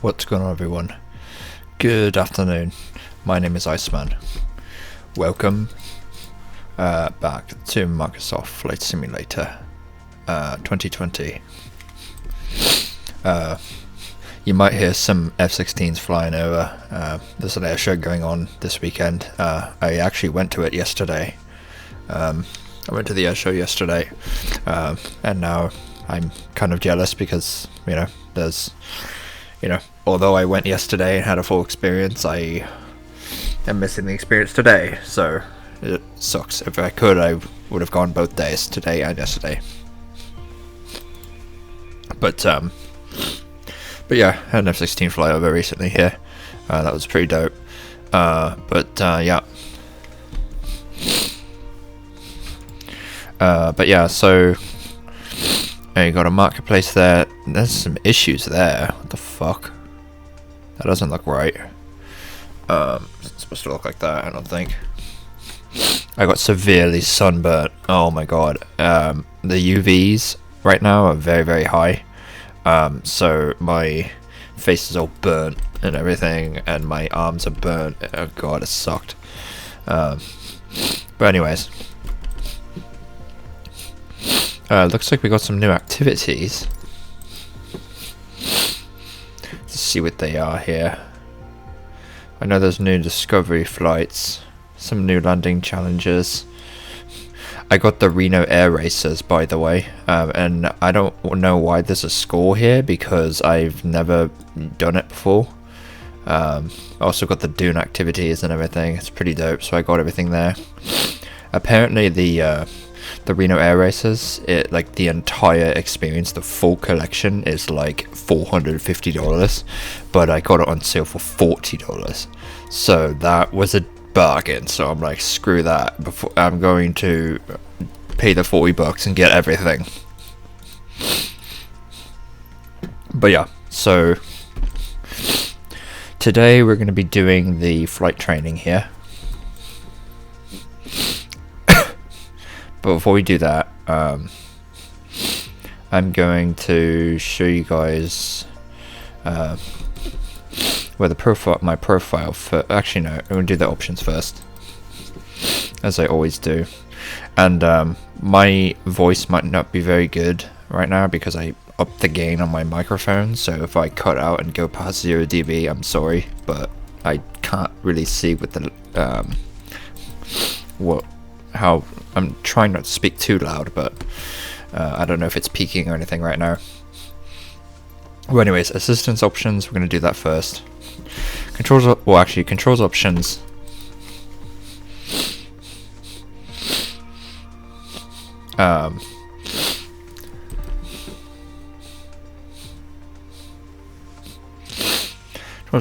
What's going on, everyone? Good afternoon. My name is Iceman. Welcome back to Microsoft Flight Simulator 2020. You might hear some F-16s flying over. There's an air show going on this weekend. I actually went to it yesterday. I went to the air show yesterday, and now I'm kind of jealous because, although I went yesterday and had a full experience, I am missing the experience today, so it sucks. If I could, I would have gone both days, today and yesterday. But yeah, I had an F-16 flyover recently here. That was pretty dope. Yeah. So you got a marketplace there. There's some issues there. What the fuck? That doesn't look right. It's supposed to look like that, I don't think. I got severely sunburnt. Oh my god. The UVs right now are very, very high. So my face is all burnt and everything, and my arms are burnt. Oh god, it sucked. But anyways. Looks like we got some new activities. Let's see what they are here. I know there's new discovery flights, some new landing challenges. I got the Reno Air Racers, by the way, and I don't know why there's a score here because I've never done it before. I also got the Dune activities and everything. It's pretty dope, so I got everything there. Apparently the Reno Air Racers, the entire experience, the full collection is like $450, but I got it on sale for $40. So that was a bargain. So I'm like, screw that. I'm going to pay the $40 and get everything. But yeah, so today we're going to be doing the flight training here. But before we do that, I'm going to show you guys where my profile for. Actually, no, I'm going to do the options first, as I always do. And my voice might not be very good right now because I upped the gain on my microphone. So if I cut out and go past 0 dB, I'm sorry, but I can't really see with the how I'm trying not to speak too loud, but I don't know if it's peaking or anything right now. Well, anyways, assistance options, we're going to do that first. Controls options. Controls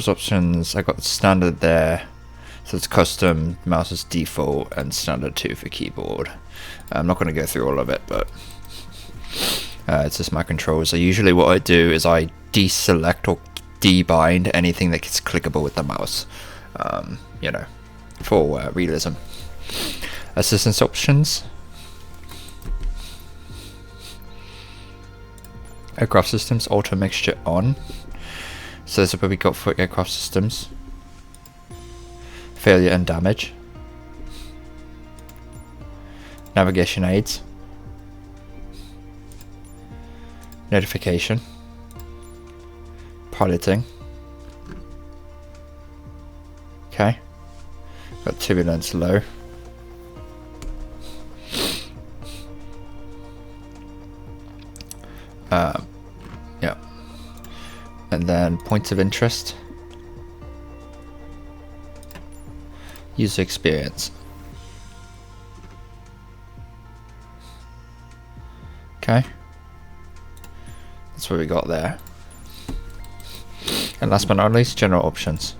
options, I got the standard there. So it's custom, mouse is default, and standard 2 for keyboard. I'm not going to go through all of it, but it's just my controls. So usually what I do is I deselect or debind anything that gets clickable with the mouse, for realism. Assistance options. Aircraft systems, auto mixture on. So this is what we got for aircraft systems. Failure and damage. Navigation aids. Notification. Piloting. Okay. Got turbulence low. Yeah. And then points of interest. User experience. Okay. That's what we got there. And last but not least, general options.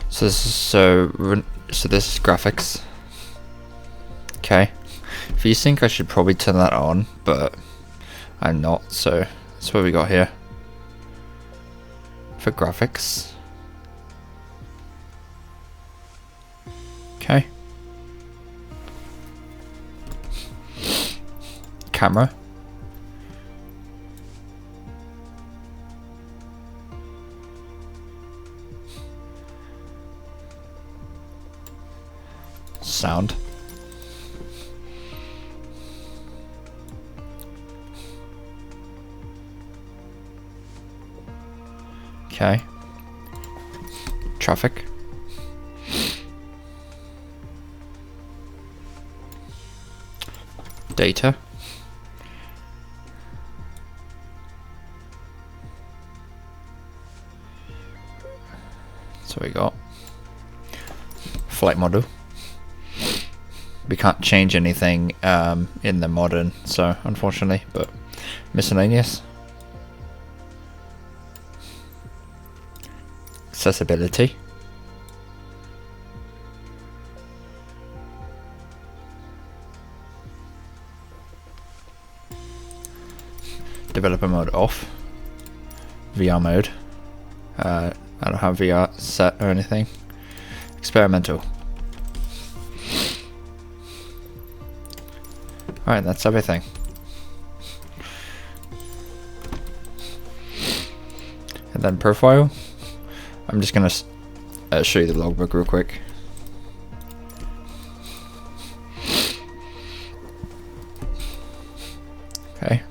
So this is graphics. Okay. If you think I should probably turn that on, but I'm not, so that's what we got here. For graphics. Okay. Camera. sound. Okay. Traffic. Data. So we got flight model. We can't change anything in the modern, so unfortunately, but miscellaneous. Accessibility. Developer mode off. VR mode. I don't have VR set or anything. Experimental. Alright, that's everything. And then profile. I'm just gonna show you the logbook real quick. Okay.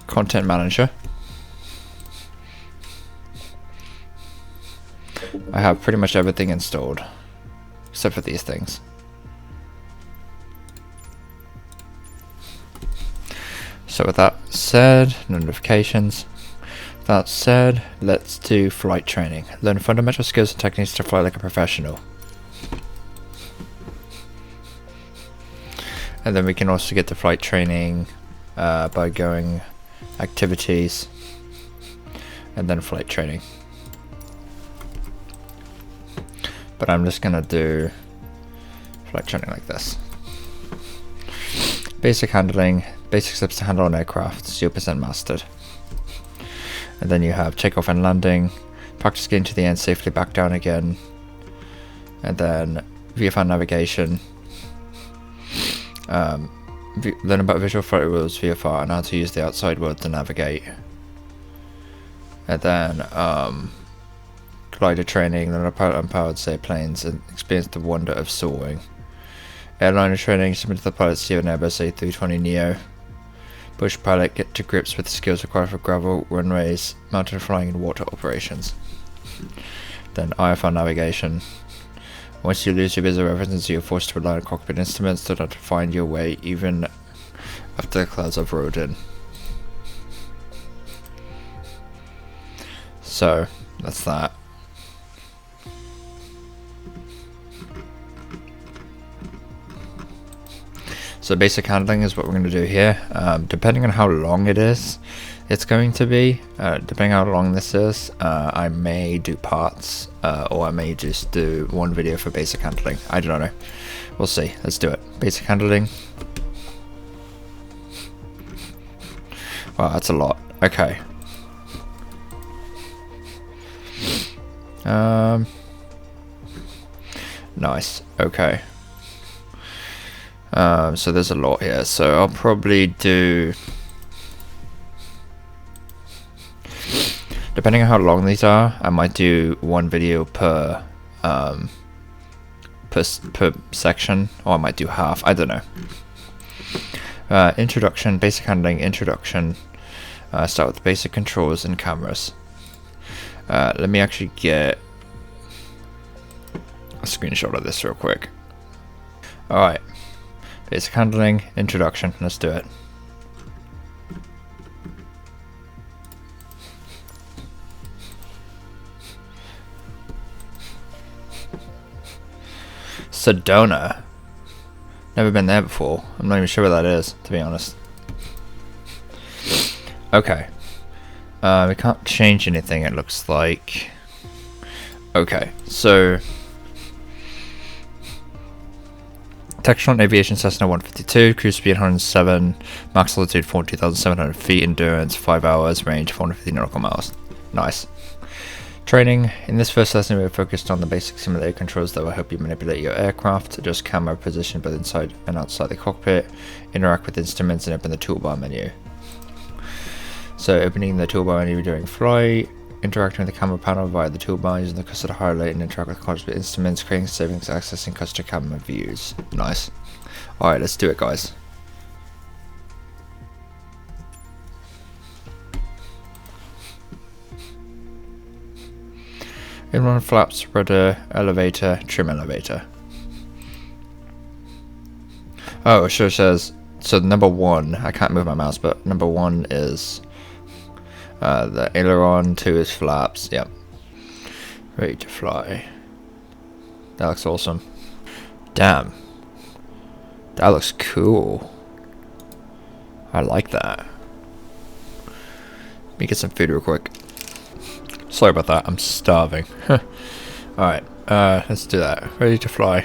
Content manager. I have pretty much everything installed, except for these things. So with that said, notifications. That said, let's do flight training. Learn fundamental skills and techniques to fly like a professional. And then we can also get the flight training by going activities and then flight training. But I'm just gonna do flight training like this. Basic handling, basic steps to handle an aircraft, 0% mastered. And then you have takeoff and landing, practice getting to the end safely back down again. And then VFR navigation. Learn about visual flight rules, VFR, and how to use the outside world to navigate. And then glider training, learn about unpowered sailplanes, and experience the wonder of soaring. Airliner training, submit to the pilot to see an Airbus A320neo. Bush pilot, get to grips with the skills required for gravel, runways, mountain flying, and water operations. Then IFR navigation. Once you lose your visual references, you're forced to rely on cockpit instruments to find your way, even after the clouds have rolled in. So, that's that. So basic handling is what we're going to do here. Depending on how long it is, it's going to be. Depending on how long this is, I may do parts, or I may just do one video for basic handling. I don't know. We'll see. Let's do it. Basic handling. Wow, that's a lot. Okay. Nice. Okay. So there's a lot here, so I'll probably do, depending on how long these are, I might do one video per section, or I might do half, I don't know. Introduction, basic handling, introduction. Start with basic controls and cameras. Let me actually get a screenshot of this real quick. Alright. Basic handling, introduction, let's do it. Sedona. Never been there before. I'm not even sure where that is, to be honest. Okay. We can't change anything, it looks like. Okay, so Textron Aviation Cessna 152, cruise speed 107, max altitude 42,700 feet, endurance 5 hours, range 450 nautical miles. Nice. Training. In this first lesson we are focused on the basic simulator controls that will help you manipulate your aircraft, adjust camera position both inside and outside the cockpit, interact with instruments, and open the toolbar menu. So opening the toolbar menu during flight, interacting with the camera panel via the toolbar, using the cursor to highlight and interact with cockpit instruments, creating savings, accessing cursor camera views. Nice. Alright, let's do it, guys. Inrun flaps, rudder, elevator, trim elevator. Oh, it sure says, so number 1, I can't move my mouse, but number 1 is the aileron, 2 is flaps, yep. Ready to fly. That looks awesome. Damn. That looks cool. I like that. Let me get some food real quick. Sorry about that, I'm starving. Alright, let's do that. Ready to fly.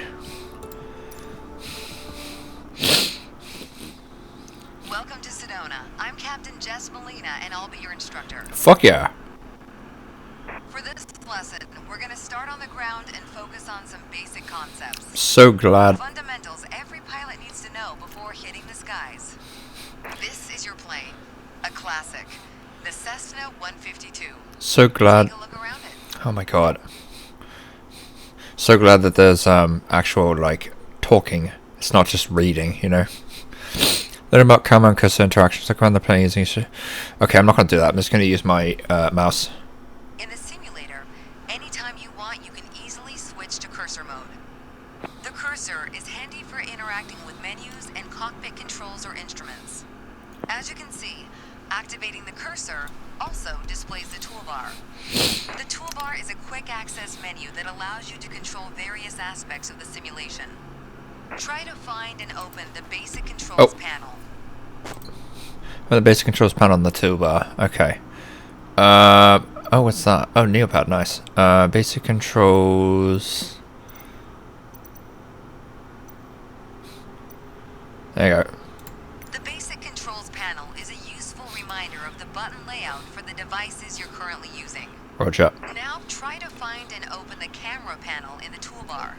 Welcome to Sedona. I'm Captain Jess Molina, and I'll be your instructor. Fuck yeah. For this lesson, we're going to start on the ground and focus on some basic concepts. So glad. Fundamentals every pilot needs to know before hitting the skies. This is your plane, a classic, the Cessna 152. So glad. Take a look around it. Oh my god. So glad that there's actual like talking. It's not just reading, you know. Learn about camera and cursor interactions. Look around the plane using. Okay, I'm not gonna do that. I'm just gonna use my mouse. In the simulator, anytime you want, you can easily switch to cursor mode. The cursor is handy for interacting with menus and cockpit controls or instruments. As you can see, activating the cursor also displays the toolbar. The toolbar is a quick access menu that allows you to control various aspects of the simulation. Try to find and open the basic controls panel. Well, the basic controls panel on the toolbar. Okay. Oh, what's that? Oh, Neopad, nice. Basic controls. There you go. The basic controls panel is a useful reminder of the button layout for the devices you're currently using. Roger. Now try to find and open the camera panel in the toolbar.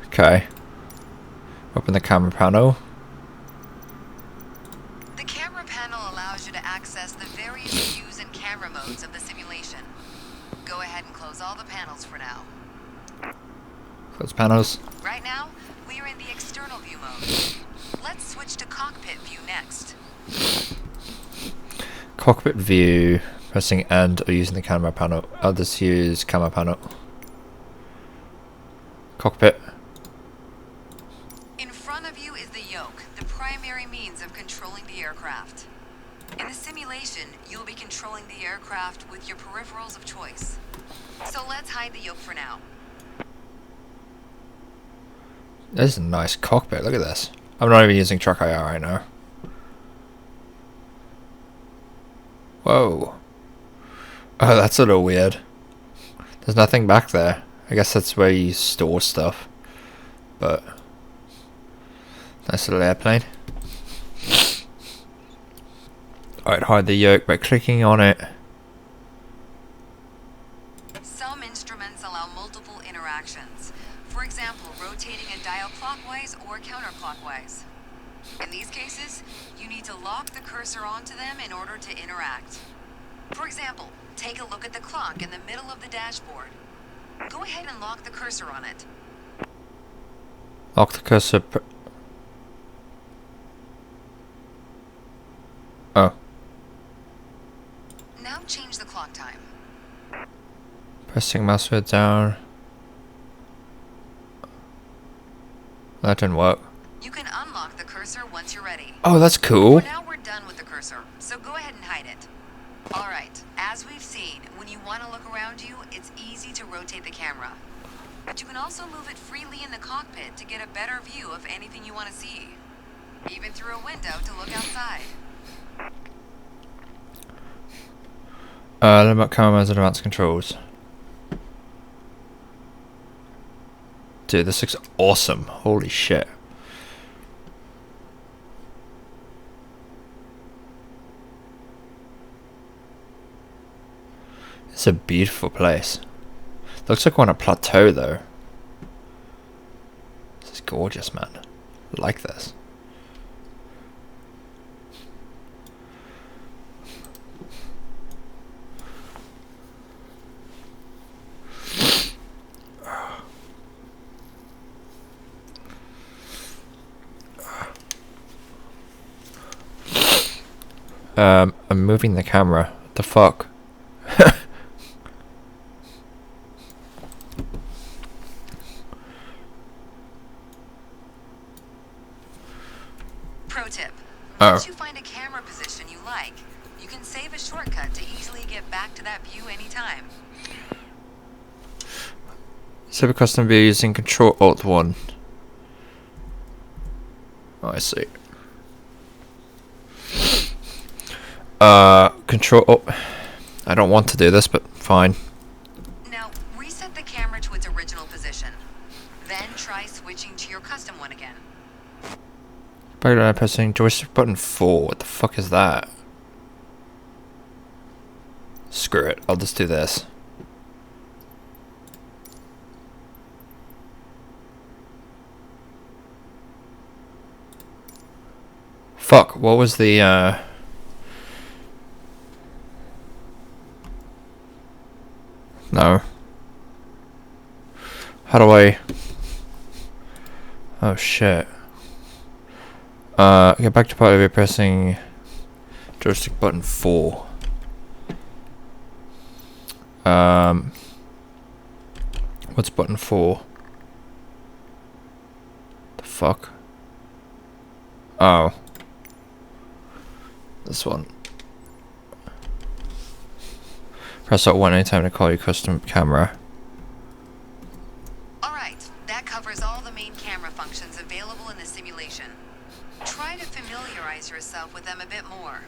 Okay. Open the camera panel. The camera panel allows you to access the various views and camera modes of the simulation. Go ahead and close all the panels for now. Close panels. Right now, we are in the external view mode. Let's switch to cockpit view next. Cockpit view. Pressing end or using the camera panel. Others use camera panel. Cockpit. In front of you is the yoke, the primary means of controlling the aircraft. In the simulation, you'll be controlling the aircraft with your peripherals of choice. So let's hide the yoke for now. This is a nice cockpit. Look at this. I'm not even using Truck IR right now. Whoa. Oh, that's a little weird. There's nothing back there. I guess that's where you store stuff. But nice little airplane. Alright, hide the yoke by clicking on it. Some instruments allow multiple interactions. For example, rotating a dial clockwise or counterclockwise. In these cases, you need to lock the cursor onto them in order to interact. For example, take a look at the clock in the middle of the dashboard. Go ahead and lock the cursor on it. Lock the cursor. Oh. Now change the clock time. Pressing mouse wheel down. That didn't work. You can unlock the cursor once you're ready. Oh, that's cool. For now we're done with the cursor, so go ahead and hide it. Alright, as we've seen, when you want to look around you, it's easy to rotate the camera. But you can also move it freely in the cockpit to get a better view of anything you want to see. Even through a window to look outside. Learn about cameras and advanced controls. Dude, this looks awesome. Holy shit. It's a beautiful place. Looks like we're on a plateau though. This is gorgeous, man. I like this. I'm moving the camera. What the fuck? Pro tip. Oh. Once you find a camera position you like, you can save a shortcut to easily get back to that view anytime. Save a custom view using Control-Alt-1. Oh, I see. Control... I don't want to do this, but fine. Now, reset the camera to its original position. Then try switching to your custom one again. Back to pressing joystick button 4. What the fuck is that? Screw it. I'll just do this. Fuck, what was the, No. How do I... Oh, shit. Get back to party by pressing joystick button 4. What's button 4? The fuck? Oh. This one. Press Alt1 anytime to call your custom camera. Alright, that covers all the main camera functions available in the simulation. Try to familiarize yourself with them a bit more.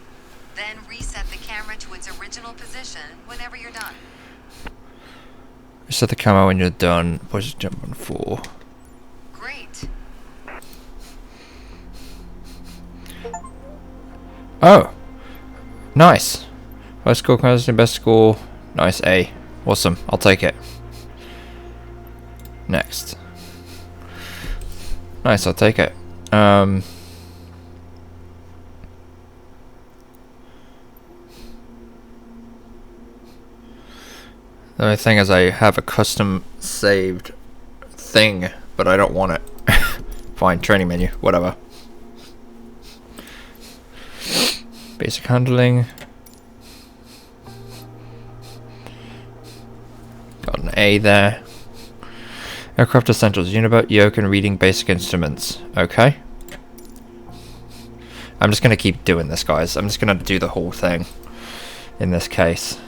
Then reset the camera to its original position whenever you're done. Reset the camera when you're done. Push jump on 4. Great. Oh! Nice! First score comes in best score. Nice, A. Awesome, I'll take it. Next. Nice, I'll take it. The only thing is I have a custom saved thing, but I don't want it. Fine, training menu, whatever. Basic handling. Got an A there. Aircraft essentials, unibelt, yoke, and reading basic instruments. Okay. I'm just going to keep doing this, guys. I'm just going to do the whole thing in this case.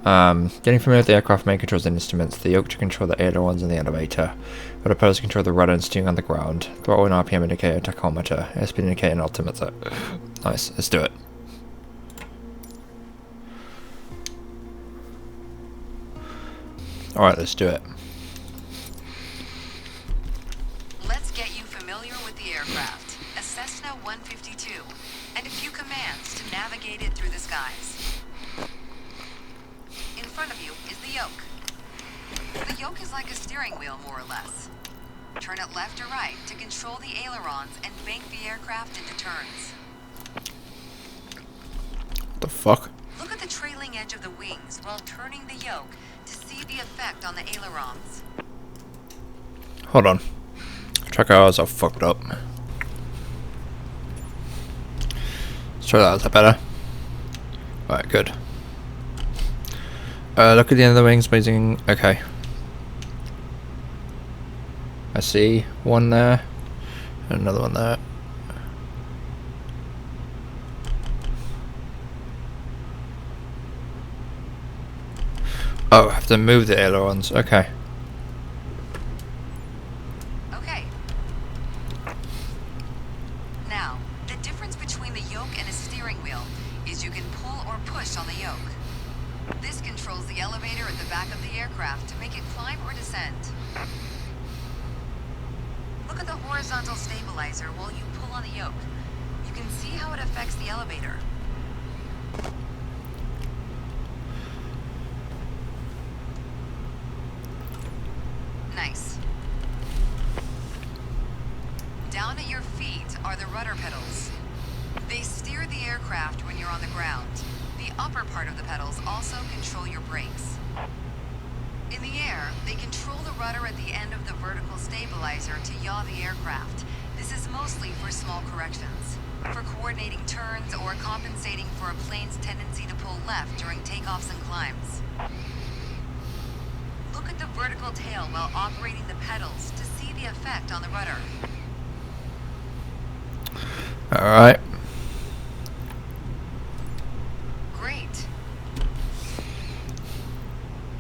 Getting familiar with the aircraft main controls and instruments. The yoke to control the ailerons and the elevator. The propellers to control the rudder and steering on the ground. Throttle and RPM indicator, tachometer, airspeed indicator, and altimeter. Nice, let's do it. Alright, let's do it. Let's get you familiar with the aircraft, a Cessna 152, and a few commands to navigate it through the skies. In front of you is the yoke. The yoke is like a steering wheel, more or less. Turn it left or right to control the ailerons and bank the aircraft into turns. What the fuck? Look at the trailing edge of the wings while turning the yoke to see the effect on the ailerons. Hold on. Track hours are fucked up. Let's try that, is that better? Alright, good. Look at the end of the wings, amazing. Okay. I see one there, and another one there. Oh, I have to move the ailerons. Okay. Okay. Now, the difference between the yoke and a steering wheel is you can pull or push on the yoke. This controls the elevator at the back of the aircraft to make it climb or descend. Look at the horizontal stabilizer while you pull on the yoke. You can see how it affects the elevator. Nice. Down at your feet are the rudder pedals. They steer the aircraft when you're on the ground. The upper part of the pedals also control your brakes. In the air, they control the rudder at the end of the vertical stabilizer to yaw the aircraft. This is mostly for small corrections. For coordinating turns or compensating for a plane's tendency to pull left during takeoffs and climbs. Look at the vertical tail while operating the pedals to see the effect on the rudder. Alright. Great.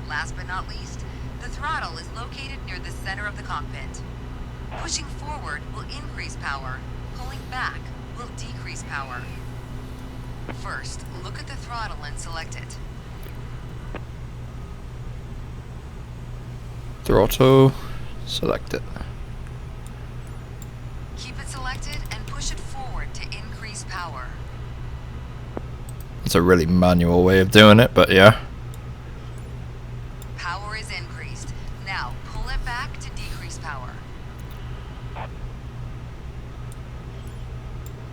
Last but not least, the throttle is located near the center of the cockpit. Pushing forward will increase power. Pulling back will decrease power. First, look at the throttle and select it. Throttle. Select it. Keep it selected and push it forward to increase power. It's a really manual way of doing it, but yeah. Power is increased. Now, pull it back to decrease power.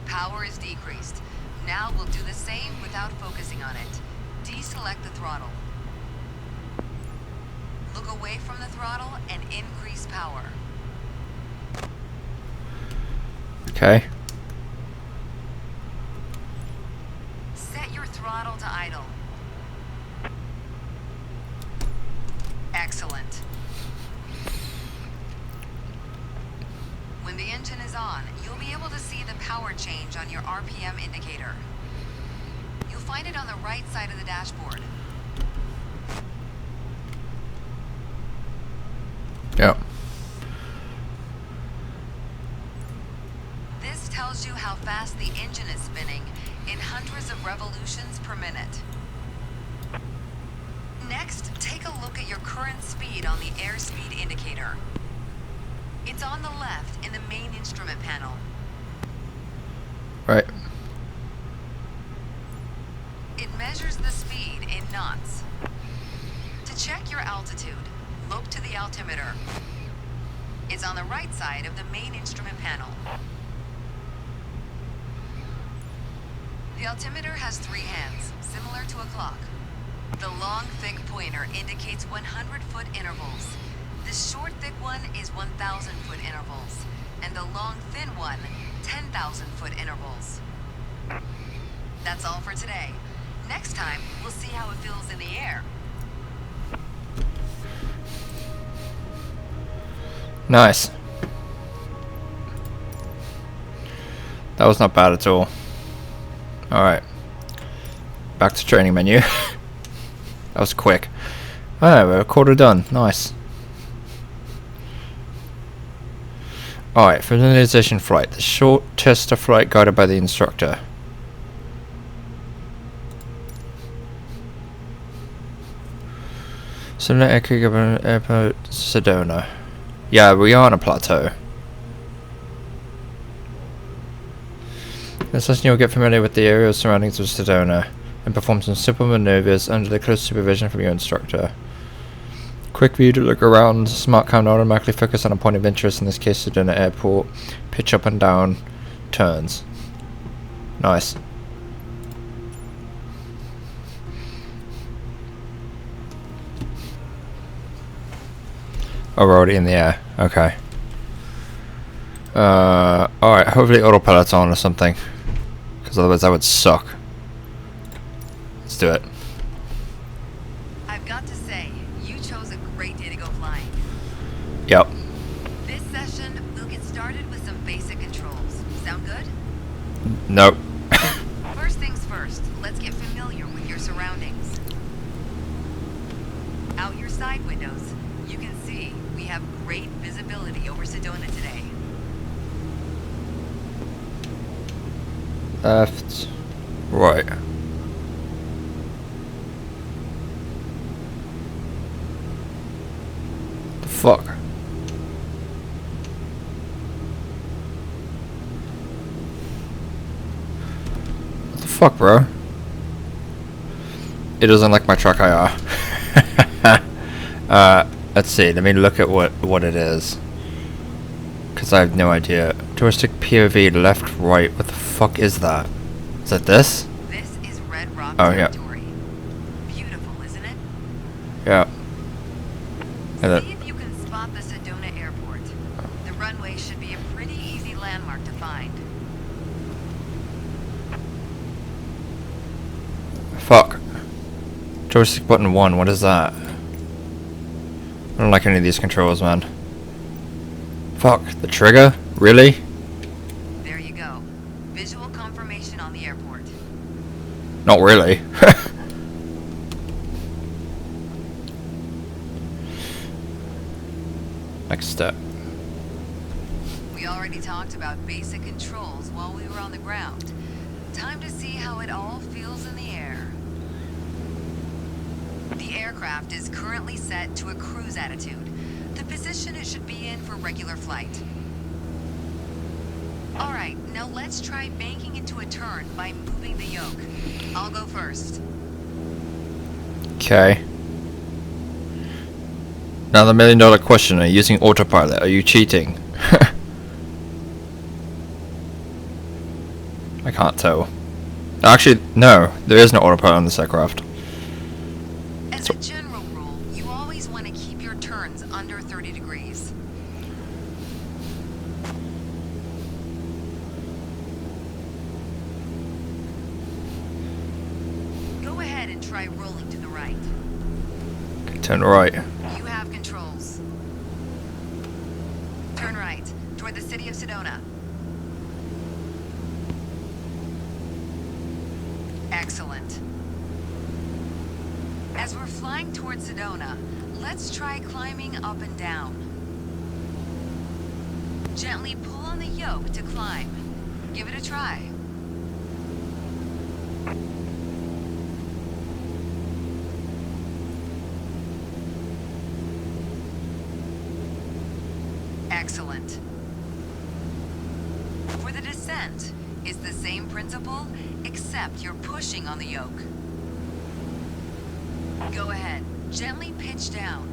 Power is decreased. Now we'll do the same without focusing on it. Deselect the throttle. Look away from the throttle and increase power. Okay. Set your throttle to idle. Excellent. When the engine is on, you'll be able to see the power change on your RPM indicator. You'll find it on the right side of the dashboard. Yep. This tells you how fast the engine is spinning in hundreds of revolutions per minute. Next, take a look at your current speed on the airspeed indicator. It's on the left in the main instrument panel. Right. It measures the speed in knots. To check your altitude, look to the altimeter. It's on the right side of the main instrument panel. The altimeter has 3 hands, similar to a clock. The long, thick pointer indicates 100-foot intervals. The short, thick one is 1,000-foot intervals. And the long, thin one, 10,000-foot intervals. That's all for today. Next time, we'll see how it feels in the air. Nice. That was not bad at all. Alright. Back to training menu. That was quick. Alright, we're a quarter done. Nice. Alright, familiarization flight. The short test of flight guided by the instructor. Sedona Airport, Sedona. Yeah, we are on a plateau. This lesson you'll get familiar with the aerial surroundings of Sedona and perform some simple maneuvers under the close supervision from your instructor. Quick view to look around. Smart cam automatically focus on a point of interest, in this case Sedona Airport. Pitch up and down. Turns. Nice. Oh, we're already in the air. Okay. Alright, hopefully autopilot's on or something. Because otherwise that would suck. Let's do it. I've got to say, you chose a great day to go flying. Yep. This session, we'll get started with some basic controls. Sound good? Nope. First things first, let's get familiar with your surroundings. Out your side windows, you can see we have great visibility over Sedona today. Left. Right. The fuck? What the fuck, bro? It doesn't like my truck IR. Let's see. Let me look at what it is. Because I have no idea. Joystick POV left, right. What the fuck is that? Is that this? This is Red Rock Oh, yeah. territory. Beautiful, isn't it? Yeah. And See if you can spot the Sedona Airport. The runway should be a pretty easy landmark to find. Fuck. Joystick button 1, what is that? I don't like any of these controls, man. Fuck, the trigger? Really? There you go. Visual confirmation on the airport. Not really. Next step. We already talked about basic controls while we were on the ground. Time to see how it all feels in the air. The aircraft is currently set to a cruise attitude, the position it should be in for regular flight. Alright, now let's try banking into a turn by moving the yoke. I'll go first. Okay. Now the $1,000,000 question, are you using autopilot? Are you cheating? I can't tell. Actually, no, there is no autopilot on this aircraft. As a general rule, you always want to keep your turns under 30 degrees. Go ahead and try rolling to the right. Okay, turn right. You have controls. Turn right, toward the city of Sedona. Excellent. As we're flying towards Sedona, let's try climbing up and down. Gently pull on the yoke to climb. Give it a try. Excellent. For the descent, it's the same principle, except you're pushing on the yoke. Go ahead, gently pitch down.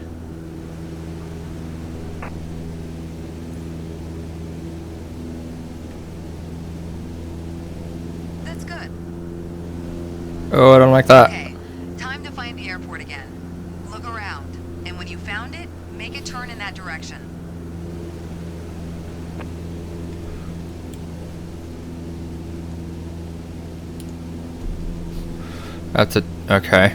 That's good. Oh, I don't like that. Okay, time to find the airport again. Look around, and when you found it, make a turn in that direction. That's it. Okay.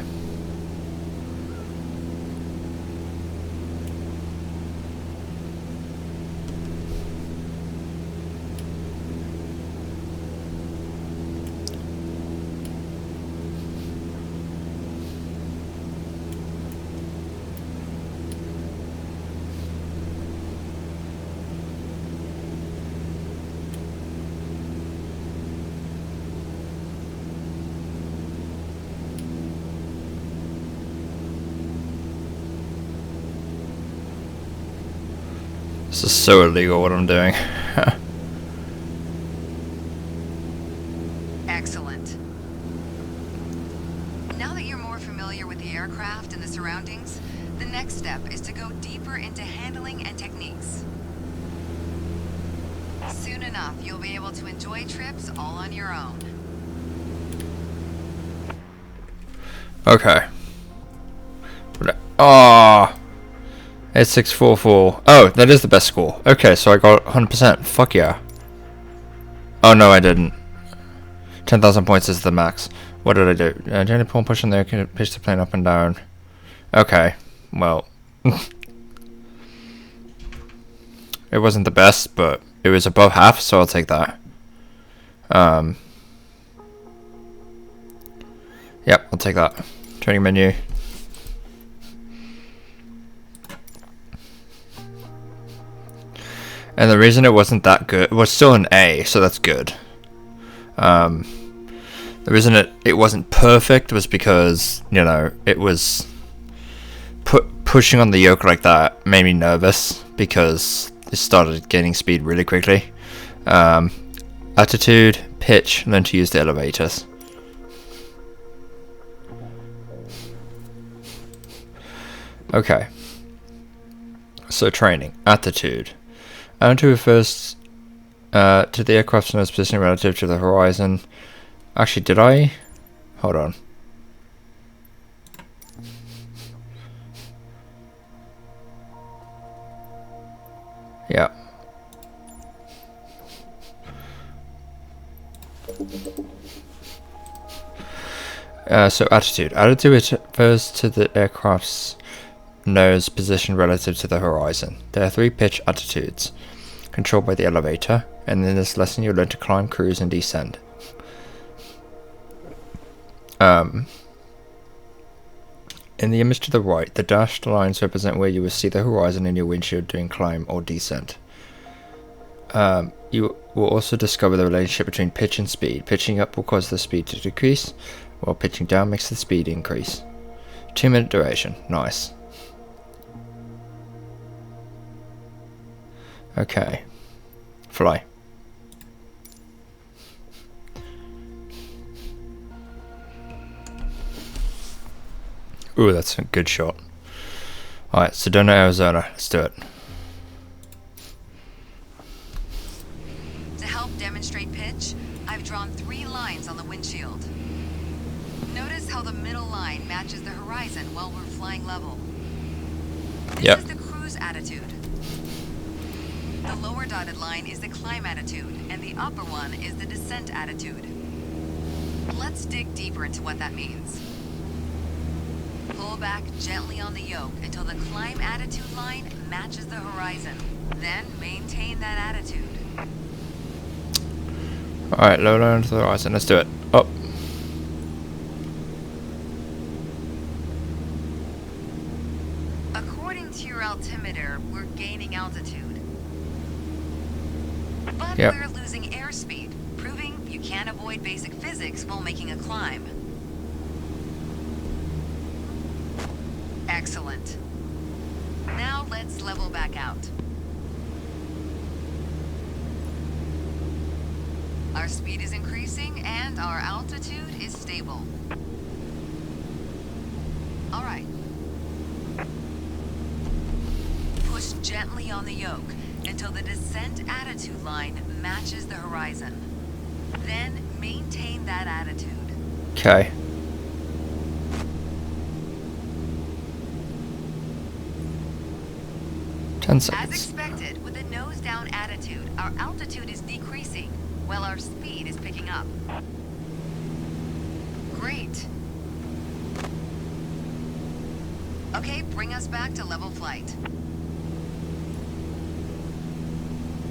This is so illegal what I'm doing. Excellent. Now that you're more familiar with the aircraft and the surroundings, the next step is to go deeper into handling and techniques. Soon enough, you'll be able to enjoy trips all on your own. Okay. Oh, 8644. Oh, that is the best score. Okay, so I got 100%. Fuck yeah. Oh no, I didn't. 10,000 points is the max. What did I do? Gently pull and push in there, can pitch the plane up and down. Okay, well. It wasn't the best, but it was above half, so I'll take that. Yep, I'll take that. Training menu. And the reason it wasn't that good, it was still an A, so that's good. The reason it wasn't perfect was because, you know, it was pushing on the yoke like that made me nervous because it started gaining speed really quickly. Attitude, pitch, learn to use the elevators. Okay. So training, attitude. Attitude refers to the aircraft's nose position relative to the horizon. Actually, did I? Hold on. Yeah. So attitude. Attitude refers to the aircraft's nose position relative to the horizon. There are 3 pitch attitudes, controlled by the elevator, and in this lesson you'll learn to climb, cruise, and descend. In the image to the right, the dashed lines represent where you will see the horizon in your windshield during climb or descent. You will also discover the relationship between pitch and speed. Pitching up will cause the speed to decrease, while pitching down makes the speed increase. 2-minute duration. Nice. Okay. Fly. Ooh, that's a good shot. Alright, Sedona, Arizona. Let's do it. To help demonstrate pitch, I've drawn 3 lines on the windshield. Notice how the middle line matches the horizon while we're flying level. This is the cruise attitude. The lower dotted line is the climb attitude, and the upper one is the descent attitude. Let's dig deeper into what that means. Pull back gently on the yoke until the climb attitude line matches the horizon. Then maintain that attitude. Alright, lower line to the horizon. Let's do it. Up. According to your altimeter, we're gaining altitude. But Yep. we're losing airspeed, proving you can't avoid basic physics while making a climb. Excellent. Now let's level back out. Our speed is increasing and our altitude is stable. All right. Push gently on the yoke until the descent attitude line matches the horizon. Then maintain that attitude. Okay. As 10 seconds. expected, with a nose-down attitude, our altitude is decreasing, while our speed is picking up. Great. Okay, bring us back to level flight.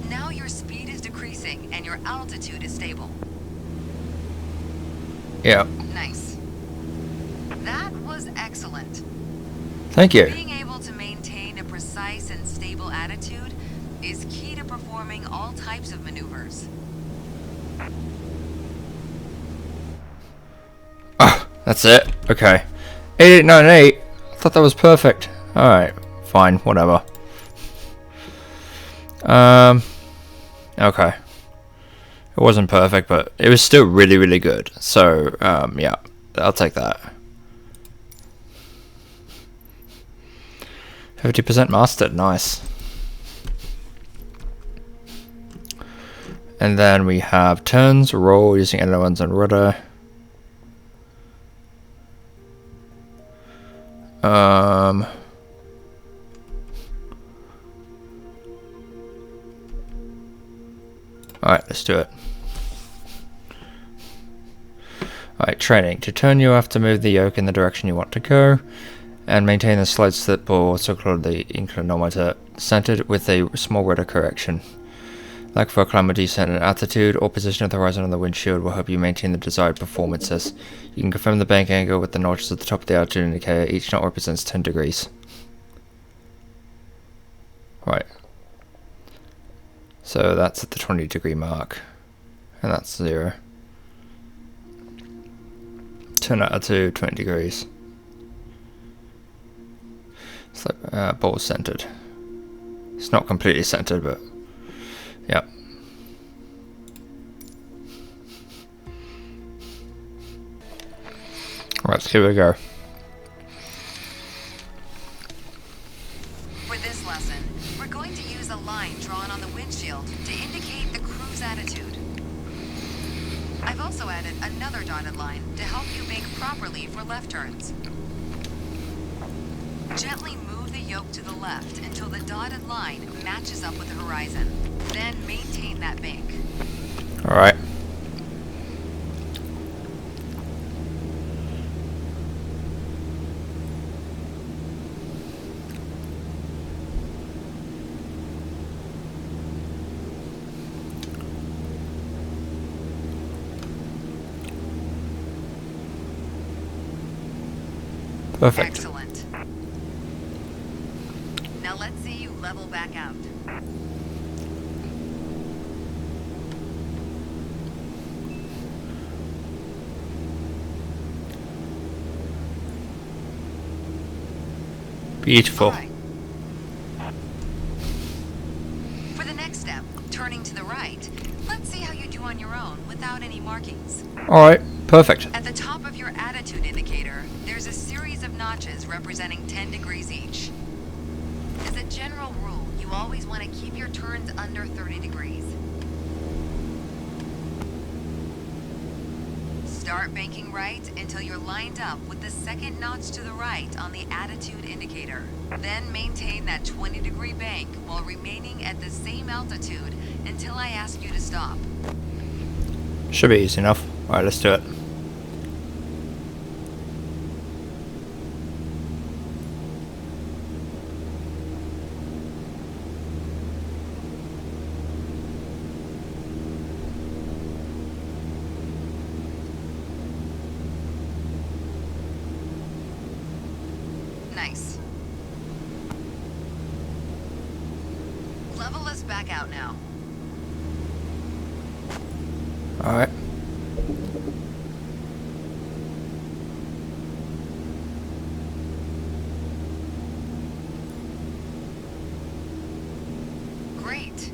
Now your speed is decreasing and your altitude is stable. Yeah. Nice. That was excellent. Thank you. Being able to maintain a precise and stable attitude is key to performing all types of maneuvers. Ah, that's it. Okay. 8898. I thought that was perfect. Alright. Fine. Whatever. Okay. It wasn't perfect, but it was still really, really good. So, yeah. I'll take that. 50% mastered. Nice. And then we have turns, roll using ailerons and rudder. Alright, let's do it. Alright, training. To turn, you have to move the yoke in the direction you want to go, and maintain the slide slip, or also called the inclinometer, centered with a small rudder correction. Like for a climb or descent, an altitude or position of the horizon on the windshield will help you maintain the desired performances. You can confirm the bank angle with the notches at the top of the altitude indicator. Each knot represents 10 degrees. Right. So that's at the 20-degree mark. And that's 0. Turn altitude, 20 degrees. It's like ball centered. It's not completely centered, but yeah. Right, here we go. For this lesson, we're going to use a line drawn on the windshield to indicate the cruise attitude. I've also added another dotted line to help you bank properly for left turns. Gently move the yoke to the left until the dotted line matches up with the horizon. Then maintain that bank. Alright. Perfect. Excellent. Now let's see you level back out. Beautiful. All right. For the next step, turning to the right, let's see how you do on your own without any markings. Alright, perfect. At the top of your attitude indicator, there's a series of notches representing 10 degrees each. As a general rule, you always want to keep your turns under 30 degrees. Start banking right until you're lined up with the second notch to the right on the attitude indicator. Then maintain that 20-degree bank while remaining at the same altitude until I ask you to stop. Should be easy enough. Alright, let's do it. Nice. Level us back out now. Alright. Great.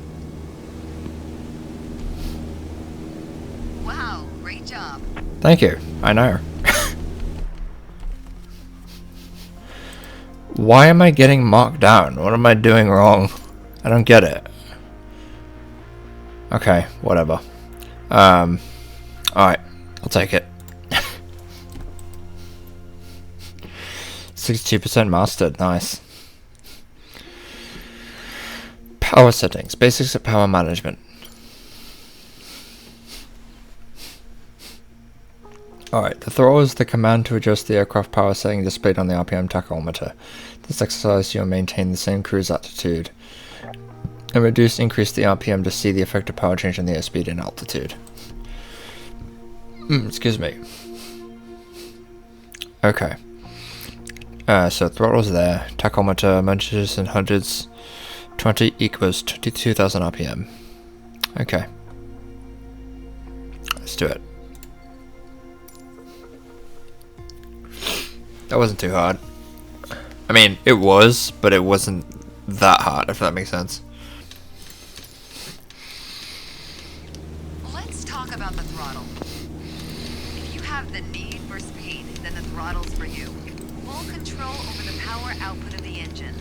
Wow, great job. Thank you. I know. Why am I getting marked down? What am I doing wrong? I don't get it. Okay, whatever. Alright, I'll take it. 62% mastered, nice. Power settings, basics of power management. Alright, the throttle is the command to adjust the aircraft power setting displayed on the RPM tachometer. This exercise you'll maintain the same cruise altitude and increase the RPM to see the effective power change in the airspeed and altitude. Excuse me. Okay. So throttle's there. Tachometer measures in hundreds. 20 equals 22,000 RPM. Okay. Let's do it. That wasn't too hard. I mean, it was, but it wasn't that hard, if that makes sense. Let's talk about the throttle. If you have the need for speed, then the throttle's for you. Full control over the power output of the engine.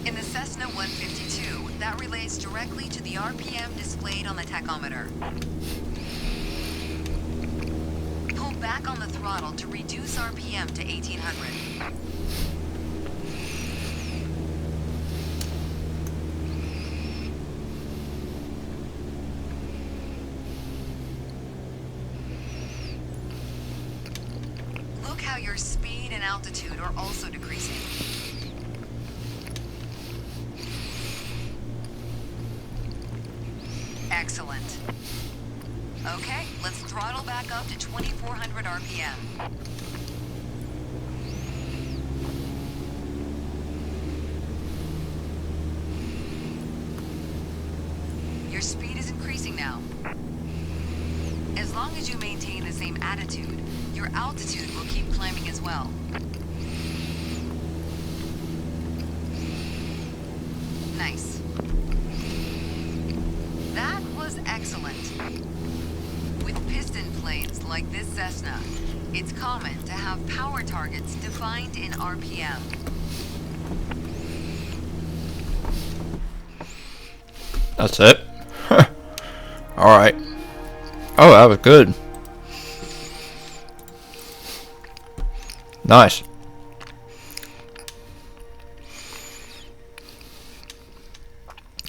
In the Cessna 152, that relates directly to the RPM displayed on the tachometer. Pull back on the throttle to reduce RPM to 1800. Look how your speed and altitude are also decreasing. Excellent. Okay, let's throttle back up to 2400 RPM. Your speed is increasing now. As long as you maintain the same attitude, your altitude will keep climbing as well. Nice. That was excellent. With piston planes like this Cessna, it's common to have power targets defined in RPM. That's it? Alright. Oh, that was good. Nice.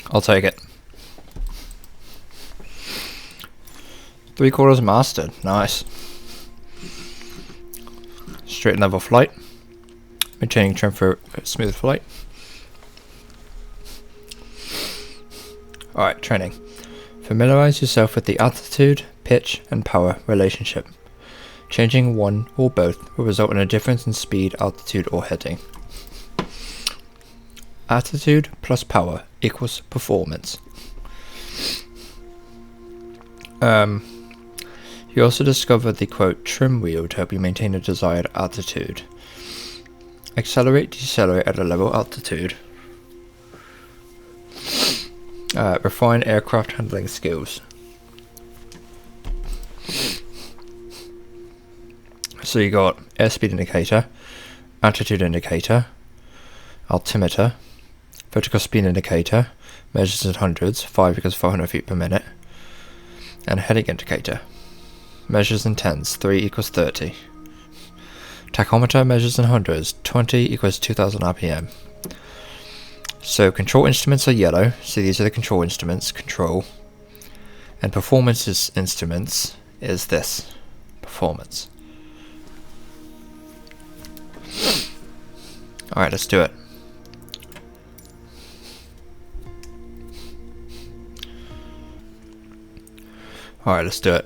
I'll take it. 3/4 mastered. Nice. Straight and level flight. Maintaining trim for smooth flight. Alright, training. Familiarize yourself with the altitude, pitch, and power relationship. Changing one or both will result in a difference in speed, altitude, or heading. Attitude plus power equals performance. You also discover the quote trim wheel to help you maintain a desired altitude. Accelerate, decelerate at a level altitude. Refine aircraft handling skills. So you got airspeed indicator, altitude indicator, altimeter, vertical speed indicator, measures in hundreds, 5 equals 400 feet per minute, and heading indicator, measures in tens, 3 equals 30. Tachometer measures in hundreds, 20 equals 2000 RPM. So control instruments are yellow, so these are the control instruments, control. And performance instruments is this, performance. Alright, let's do it. Alright, let's do it.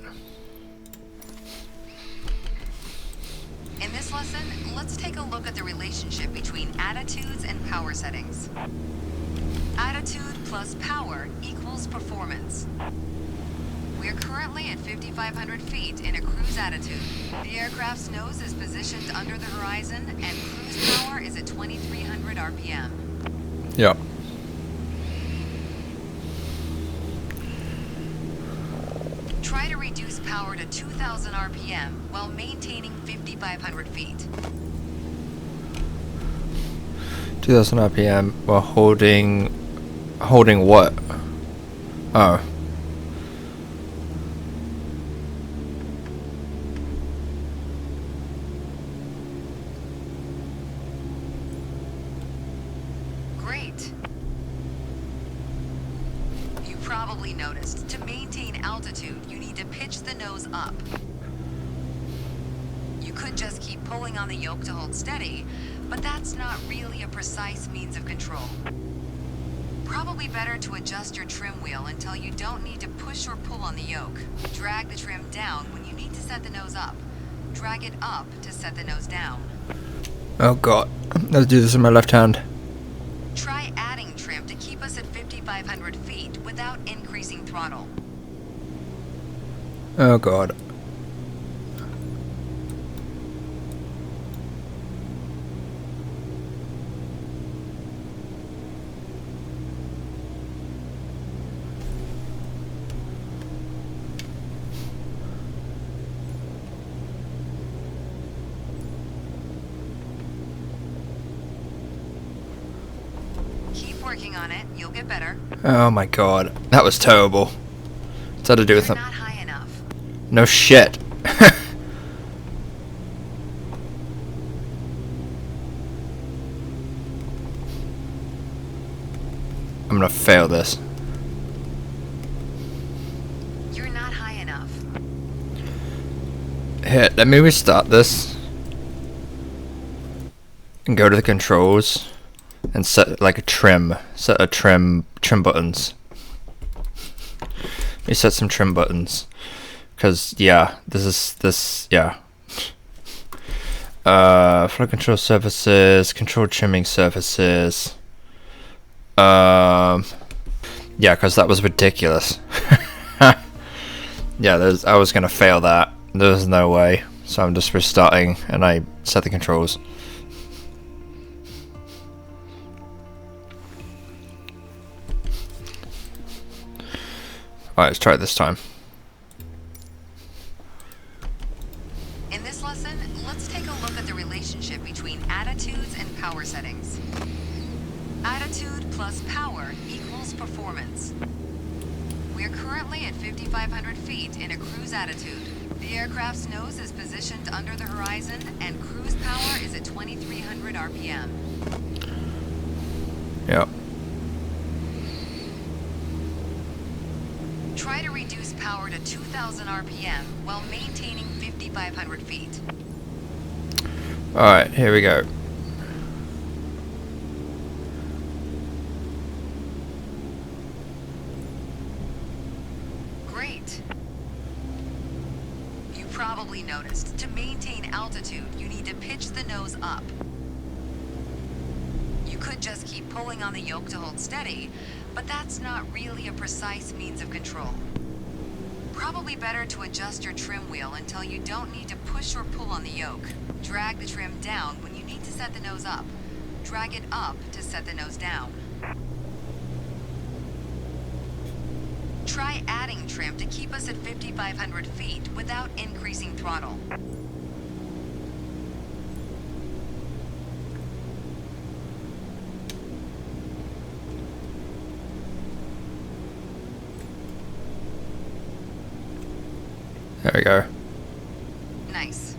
In this lesson, let's take a look at the relationship between attitudes and power settings. Attitude plus power equals performance. We are currently at 5,500 feet in a cruise attitude. The aircraft's nose is positioned under the horizon and cruise power is at 2,300 RPM. Yep. Try to reduce power to 2,000 RPM while maintaining 5,500 feet. 2000 RPM while holding what? Oh. Great. You probably noticed, to maintain altitude, you need to pitch the nose up. You could just keep pulling on the yoke to hold steady, but that's not really a precise means of control. Probably better to adjust your trim wheel until you don't need to push or pull on the yoke. Drag the trim down when you need to set the nose up. Drag it up to set the nose down. Oh god. Let's do this in my left hand. Try adding trim to keep us at 5,500 feet without increasing throttle. Oh god. Keep working on it. You'll get better. Oh my god. That was terrible. It's had to do with You're them. not high enough. No shit. I'm gonna fail this. You're not high enough. Here, let me restart this. And go to the controls. And set like a trim. Set a trim buttons. Let me set some trim buttons. Cause yeah, yeah. Flow control surfaces, control trimming surfaces. Yeah, cause that was ridiculous. Yeah, I was gonna fail that. There's no way. So I'm just restarting and I set the controls. Alright, let's try it this time. In this lesson, let's take a look at the relationship between attitudes and power settings. Attitude plus power equals performance. We are currently at 5,500 feet in a cruise attitude. The aircraft's nose is positioned under the horizon and cruise power is at 2,300 RPM. Yep. Try to reduce power to 2,000 RPM while maintaining 5,500 feet. Alright, here we go. Great. You probably noticed, to maintain altitude, you need to pitch the nose up. You could just keep pulling on the yoke to hold steady, but that's not really a precise means of control. Probably better to adjust your trim wheel until you don't need to push or pull on the yoke. Drag the trim down when you need to set the nose up. Drag it up to set the nose down. Try adding trim to keep us at 5,500 feet without increasing throttle. There we go. Nice.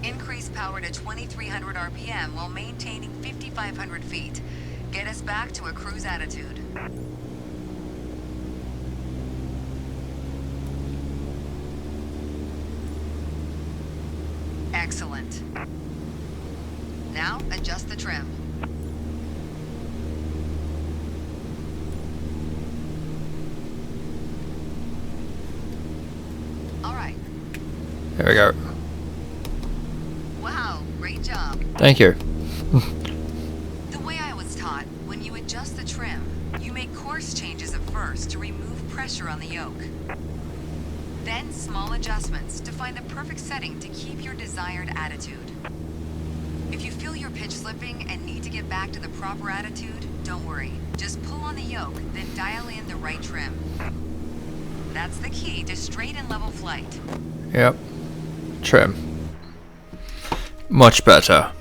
Increase power to 2,300 RPM while maintaining 5,500 feet. Get us back to a cruise attitude. Excellent. Now adjust the trim. All right. There we go. Wow, great job. Thank you. The way I was taught, when you adjust the trim, you make course changes at first to remove pressure on the yoke. Then small adjustments to find the perfect setting to keep your desired attitude. If you feel your pitch slipping and need to get back to the proper attitude, don't worry. Just pull on the yoke, then dial in the right trim. That's the key to straight and level flight. Yep. Trim. Much better.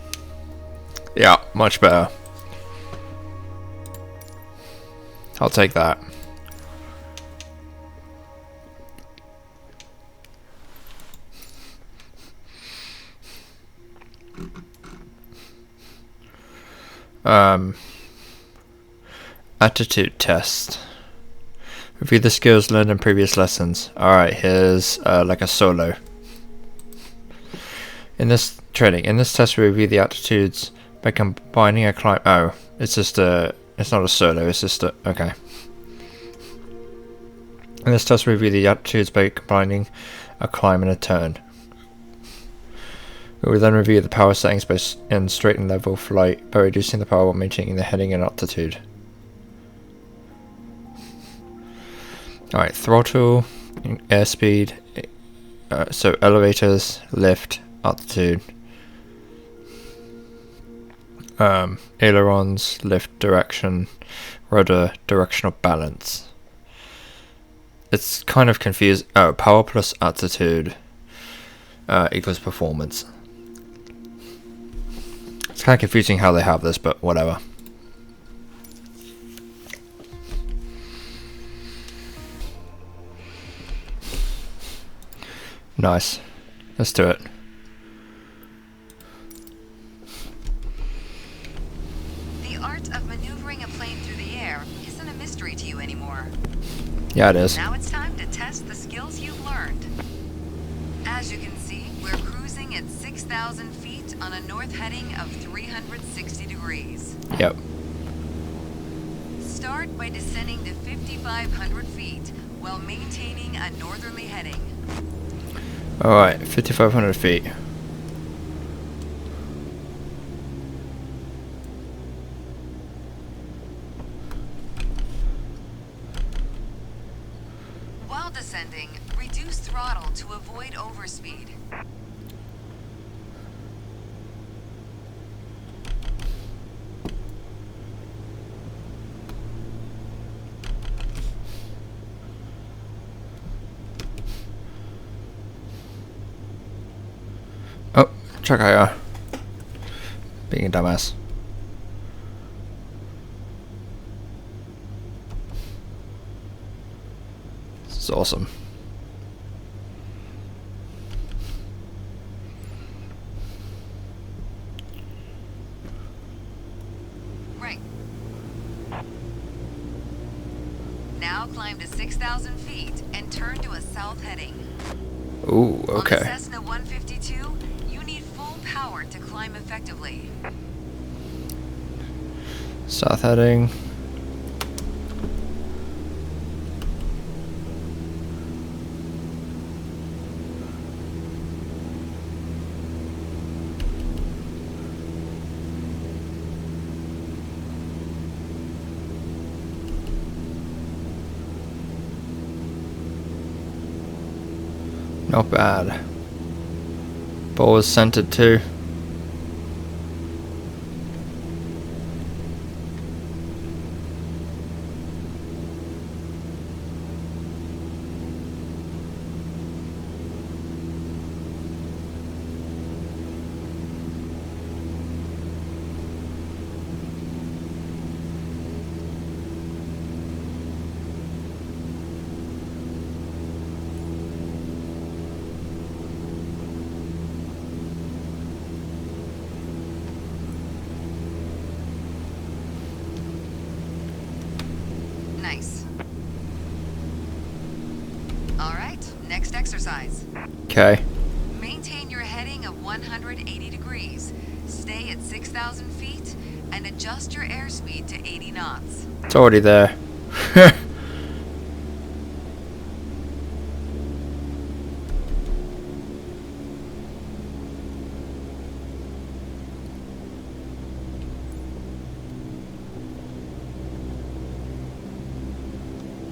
Yeah, much better. I'll take that. Attitude test. Review the skills learned in previous lessons. Alright, here's like a solo. In this test we review the attitudes by combining a climb. Oh, it's not a solo, it's just a, okay. In this test we review the attitudes by combining a climb and a turn. We will then review the power settings in straight and level flight by reducing the power while maintaining the heading and altitude. Alright, throttle, airspeed, so elevators, lift, altitude, ailerons, lift direction, rudder, directional balance. It's kind of confusing. Oh, power plus altitude equals performance. It's kind of confusing how they have this, but whatever. Nice. Let's do it. The art of maneuvering a plane through the air isn't a mystery to you anymore. Yeah, it is. Now it's time to test the skills you've learned. As you can see, we're cruising at 6,000 feet on a north heading of 360 degrees. Yep. Start by descending to 5,500 feet while maintaining a northerly heading. Alright, 5,500 feet. While descending, reduce throttle to avoid overspeed. Oh, check IR. Being a dumbass. This is awesome. Right. Now climb to 6,000 feet and turn to a south heading. Ooh, On okay. the Cessna 152, you need full power to climb effectively. South heading. Not bad. Ball was centered too. Nice. Alright, next exercise. Okay. Maintain your heading of 180 degrees. Stay at 6,000 feet and adjust your airspeed to 80 knots. It's already there.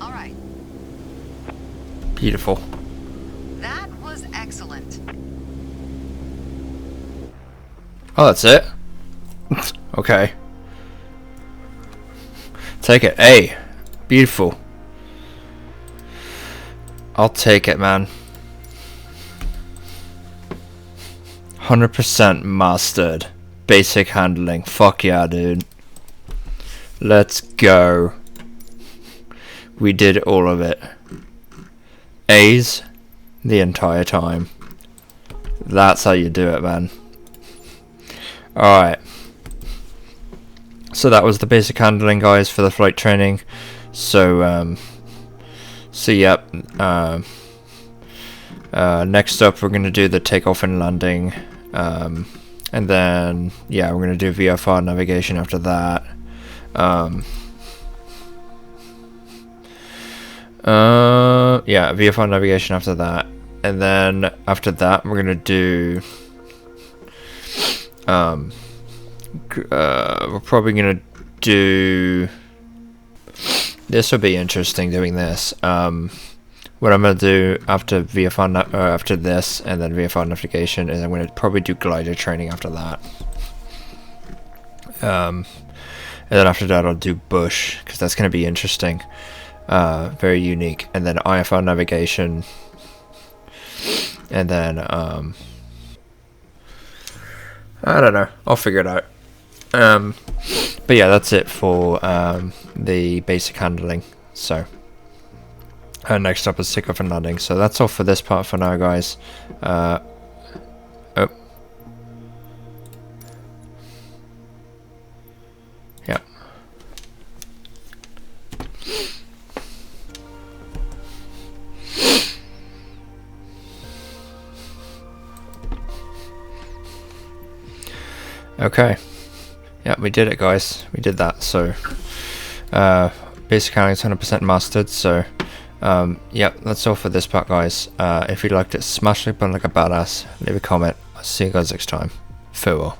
Alright, Beautiful. that was excellent. Oh, that's it? Okay. Take it. Hey. Beautiful. I'll take it, man. 100% mastered. Basic handling. Fuck yeah, dude. Let's go. We did all of it. A's the entire time. That's how you do it, man. Alright. So that was the basic handling, guys, for the flight training. So, yep. Next up, we're going to do the takeoff and landing. And then, yeah, we're going to do VFR navigation after that. Yeah, VFR navigation after that. And then, after that, we're going to do... we're probably gonna do. This will be interesting doing this. What I'm gonna do after VFR after this and then VFR navigation is I'm gonna probably do glider training after that. And then after that I'll do bush because that's gonna be interesting, very unique. And then IFR navigation, and then I don't know. I'll figure it out. But yeah, that's it for the basic handling. So next up is takeoff and landing. So that's all for this part for now, guys. Oh. Yeah. Okay. Yeah, we did it, guys. We did that. So, basic handling is 100% mastered. So, yeah, that's all for this part, guys. If you liked it, smash the like button like a badass. Leave a comment. I'll see you guys next time. Farewell.